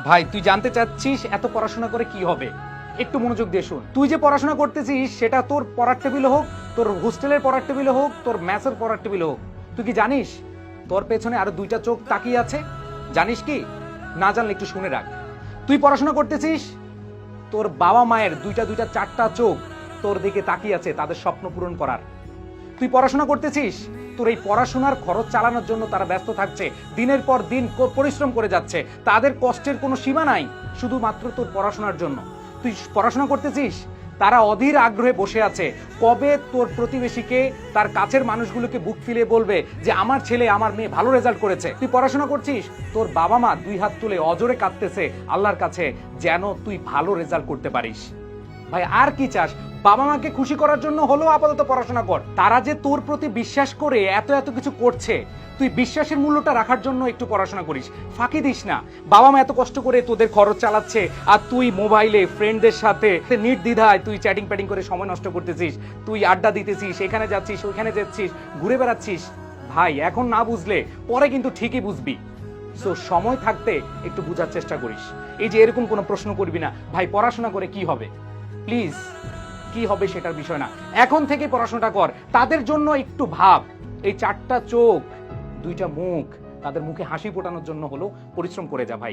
ভাই তুই জানতে চাচ্ছিস এত পড়াশোনা করে কি হবে? একটু মনোযোগ দিয়ে শুন। তুই যে পড়াশোনা করতেছিস সেটা তোর পড়ার টেবিলে হোক, তোর হোস্টেলের পড়ার টেবিলে হোক, তোর ম্যাথের পড়ার টেবিলে হোক, তুই কি জানিস তোর পেছনে আরো দুইটা চোখ তাকিয়ে আছে? জানিস কি? না জানলে একটু শুনে রাখ। তুই পড়াশোনা করতেছিস, তোর বাবা মায়ের দুইটা দুইটা চারটা চোখ তোর দিকে তাকিয়ে আছে তাদের স্বপ্ন পূরণ করার। তুই পড়াশোনা করতেছিস, তোর এই পড়াশোনার খরচ চালানোর জন্য তারা ব্যস্ত থাকছে, দিনের পর দিন পরিশ্রম করে যাচ্ছে, তাদের কষ্টের কোনো সীমা নাই শুধুমাত্র তোর পড়াশোনার জন্য। তুই পড়াশোনা করতেছিস, তারা অধীর আগ্রহে বসে আছে কবে তোর প্রতিবেশীকে, তার কাছের মানুষগুলোকে বুক ফিলিয়ে বলবে যে আমার ছেলে আমার মেয়ে ভালো রেজাল্ট করেছে। তুই পড়াশোনা করছিস, তোর বাবা মা দুই হাত তুলে অজরে কাঁদতেছে আল্লাহর কাছে যেন তুই ভালো রেজাল্ট করতে পারিস। ভাই আর কি চাস? বাবা মাকে খুশি করার জন্য হলেও আপাতত পড়াশোনা কর। তারা যে তোর প্রতি বিশ্বাস করে এত এত কিছু করছে, তুই বিশ্বাসের মূল্যটা রাখার জন্য একটু পড়াশোনা করিস, ফাঁকি দিস না। বাবা মা এত কষ্ট করে তোদের খরচ চালাচ্ছে আর তুই মোবাইলে ফ্রেন্ডদের সাথে নির্দ্বিধায় তুই চ্যাটিং প্যাটিং করে সময় নষ্ট করতেছিস, তুই আড্ডা দিতেছিস, এখানে যাচ্ছিস ওইখানে যাচ্ছিস, ঘুরে বেড়াচ্ছিস। ভাই এখন না বুঝলে পরে কিন্তু ঠিকই বুঝবি। সো সময় থাকতে একটু বোঝার চেষ্টা করিস। এই যে এরকম কোনো প্রশ্ন করবি না ভাই পড়াশোনা করে কি হবে, প্লিজ। কি হবে সেটার বিষয় না, এখন থেকে পড়াশোনাটা কর। তাদের জন্য একটু ভাব, এই চারটা চোখ দুইটা মুখ, তাদের মুখে হাসি ফোটানোর জন্য হলো পরিশ্রম করে যা ভাই।